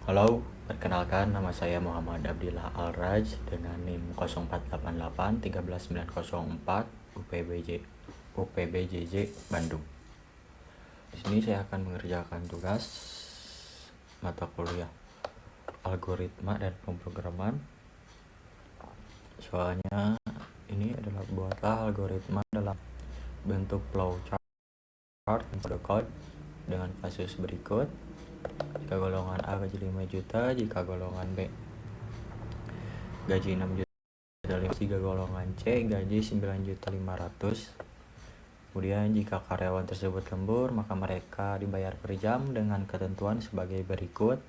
Halo, perkenalkan nama saya Muhammad Abdillah Al-Raj dengan NIM 0488 UPBJJ Bandung. Di sini saya akan mengerjakan tugas mata kuliah algoritma dan pemrograman. Soalnya ini adalah buatlah algoritma dalam bentuk flowchart atau code dengan kasus berikut. Jika golongan A gaji 5 juta, jika golongan B gaji 6 juta, jika golongan C gaji 9.500.000. Kemudian jika karyawan tersebut lembur, maka mereka dibayar per jam dengan ketentuan sebagai berikut.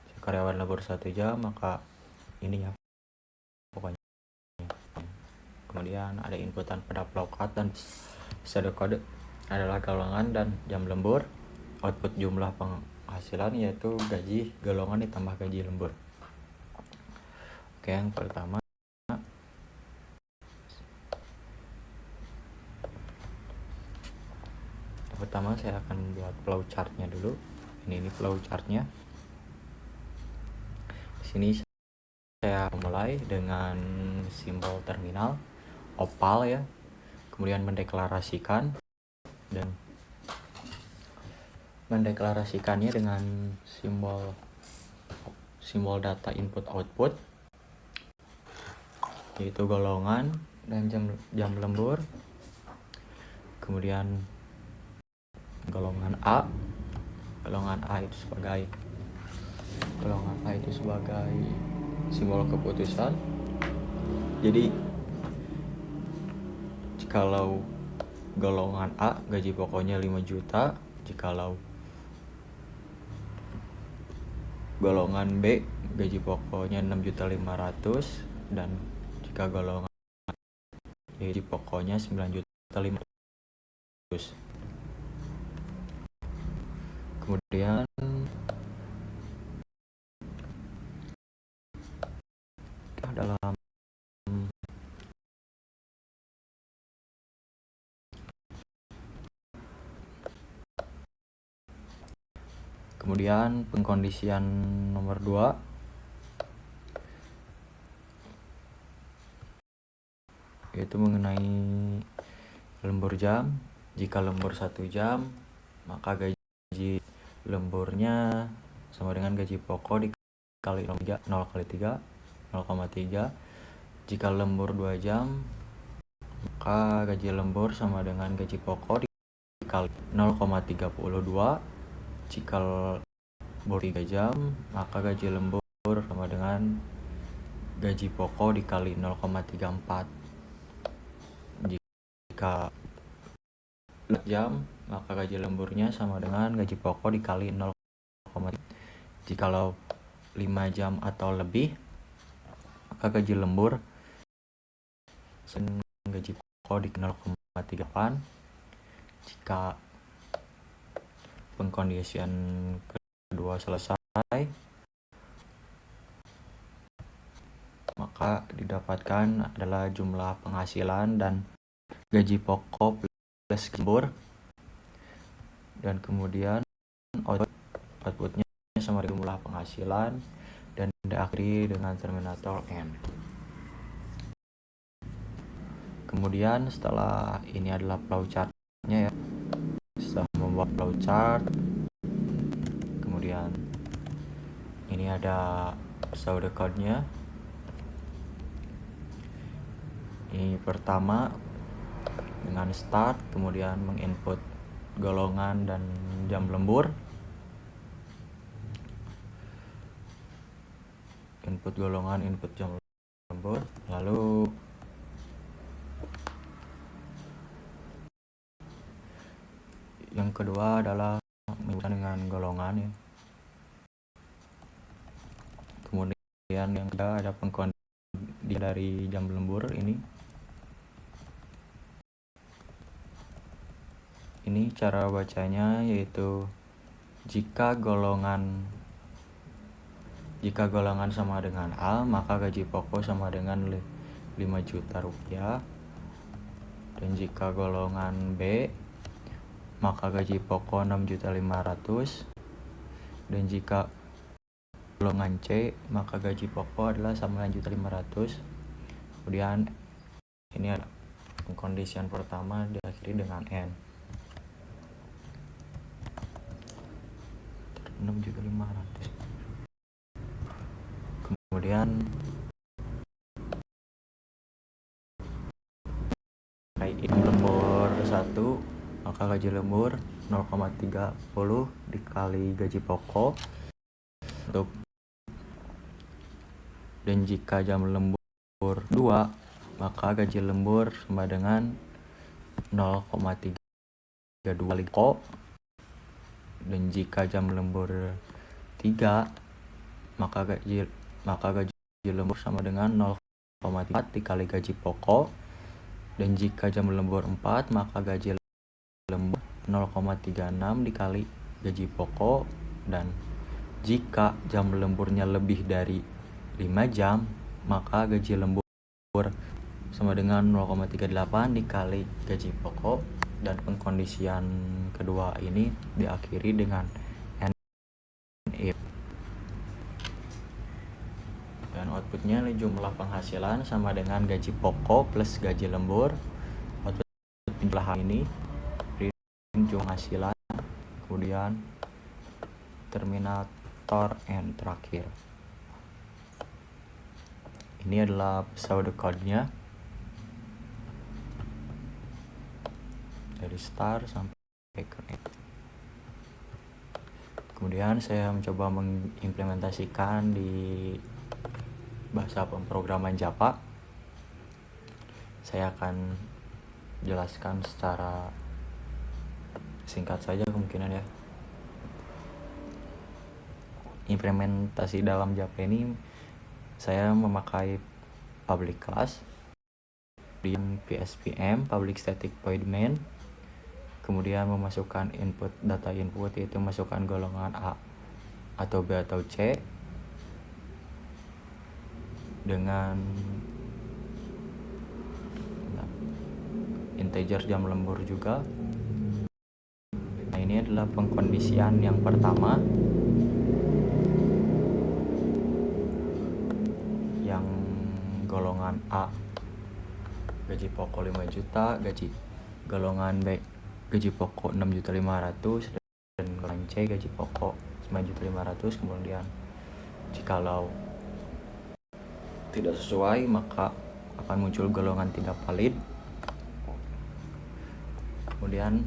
Jika karyawan lembur 1 jam, maka ini ya pokoknya. Kemudian ada inputan pada flowchart dan pseudocode adalah golongan dan jam lembur. Output jumlah penghasilan yaitu gaji golongan ditambah gaji lembur. Oke, yang pertama saya akan buat flowchartnya dulu. Ini flowchartnya. Di sini saya mulai dengan simbol terminal opal ya. Kemudian mendeklarasikannya dengan simbol data input output, yaitu golongan dan jam lembur. Kemudian golongan A itu sebagai simbol keputusan. Jadi jikalau golongan A gaji pokoknya 5 juta, jikalau golongan B gaji pokoknya 6.500.000, dan jika golongan gaji pokoknya 9.500.000. Kemudian dalam pengkondisian nomor 2 yaitu mengenai lembur jam. Jika lembur 1 jam, maka gaji lemburnya sama dengan gaji pokok dikali 0 kali 3, 0,3. Jika lembur 2 jam, maka gaji lembur sama dengan gaji pokok dikali 0,32. Jika lembur 3 jam, maka gaji lembur sama dengan gaji pokok dikali 0,34. Jika 4 jam, maka gaji lemburnya sama dengan gaji pokok dikali 0. Jikalau 5 jam atau lebih, maka gaji lembur sama gaji pokok di 0,38. Jika pengkondisian kedua selesai, maka didapatkan adalah jumlah penghasilan dan gaji pokok plus lembur, dan kemudian outputnya sama dengan jumlah penghasilan dan diakhiri dengan terminator N. Kemudian setelah ini adalah flowchartnya ya. Setelah membuat flowchart, kemudian ini ada pseudocode-nya. Ini pertama dengan start, kemudian menginput golongan dan jam lembur. Input golongan, input jam lembur. Lalu yang kedua adalah menginput dengan golongan ya. Kemudian yang ketiga ada pengkondisian dari jam lembur ini. Ini cara bacanya yaitu jika golongan sama dengan A, maka gaji pokok sama dengan 5 juta rupiah. Dan jika golongan B, maka gaji pokok 6.500.000. Dan jika golongan C, maka gaji pokok adalah sama dengan 1.500.000. Kemudian ini ada pengkondisian pertama diakhiri dengan N. 6.500.000. Kemudian lembur 1, maka gaji lembur 0,30 dikali gaji pokok. Dan jika jam lembur 2, maka gaji lembur sama dengan 0,32 kali pokok. Dan jika jam lembur 3, maka gaji lembur sama dengan 0,4 dikali gaji pokok. Dan jika jam lembur 4, maka gaji lembur 0,36 dikali gaji pokok. Dan jika jam lemburnya lebih dari 5 jam, maka gaji lembur sama dengan 0,38 dikali gaji pokok. Dan pengkondisian kedua ini diakhiri dengan N. Dan outputnya jumlah penghasilan sama dengan gaji pokok plus gaji lembur. Output penjumlahan ini jumlah penghasilan, kemudian terminator N terakhir. Ini adalah pseudocode-nya dari start sampai ke N. Kemudian saya mencoba mengimplementasikan di bahasa pemrograman Java. Saya akan jelaskan secara singkat saja kemungkinan ya. Implementasi dalam Java ini saya memakai public class, di PSPM public static void main, kemudian memasukkan input data input, yaitu masukkan golongan A atau B atau C dengan integer jam lembur juga. Nah, ini adalah pengkondisian yang pertama, yang golongan A gaji pokok 5 juta, golongan B gaji pokok 6.500.000, dan golongan C gaji pokok 9.500.000. Kemudian jikalau tidak sesuai, maka akan muncul golongan tidak valid. Kemudian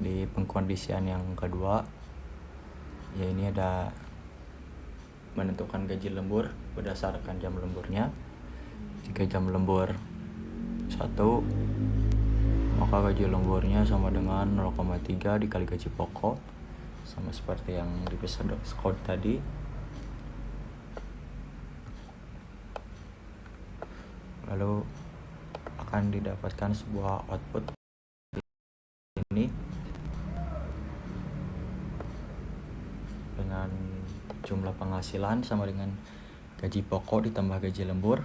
di pengkondisian yang kedua, ya ini ada menentukan gaji lembur berdasarkan jam lemburnya. Jika jam lembur 1, maka gaji lemburnya sama dengan 0,3 dikali gaji pokok, sama seperti yang di pseudocode tadi. Lalu akan didapatkan sebuah output ini dengan jumlah penghasilan sama dengan gaji pokok ditambah gaji lembur.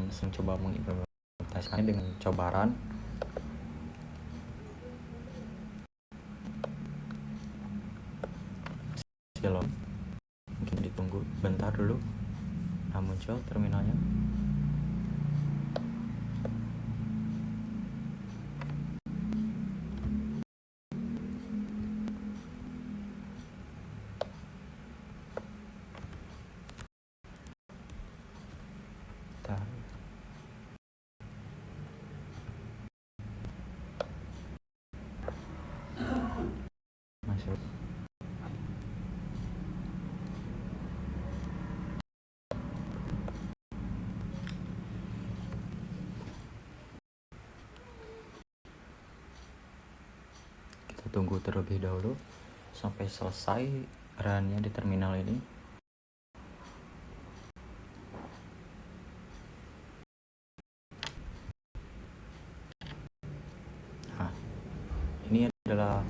Saya coba mengimplementasikannya dengan cobaran. Mungkin ditunggu bentar dulu. Nah, muncul terminalnya. Masuk. Kita tunggu terlebih dahulu sampai selesai run-nya di terminal ini. Nah, ini adalah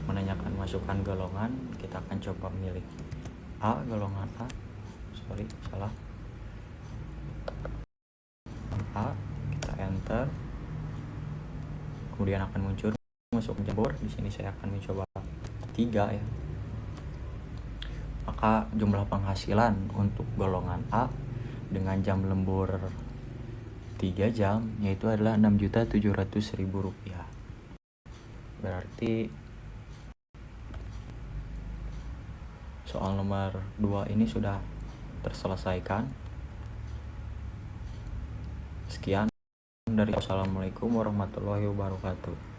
menanyakan masukan golongan. Kita akan coba memilih golongan A. Salah. A, kita enter. Kemudian akan muncul masuk jambor. Di sini saya akan mencoba 3 ya. Maka jumlah penghasilan untuk golongan A dengan jam lembur 3 jam yaitu adalah Rp6.700.000. Berarti soal nomor 2 ini sudah terselesaikan. Sekian dari Assalamualaikum warahmatullahi wabarakatuh.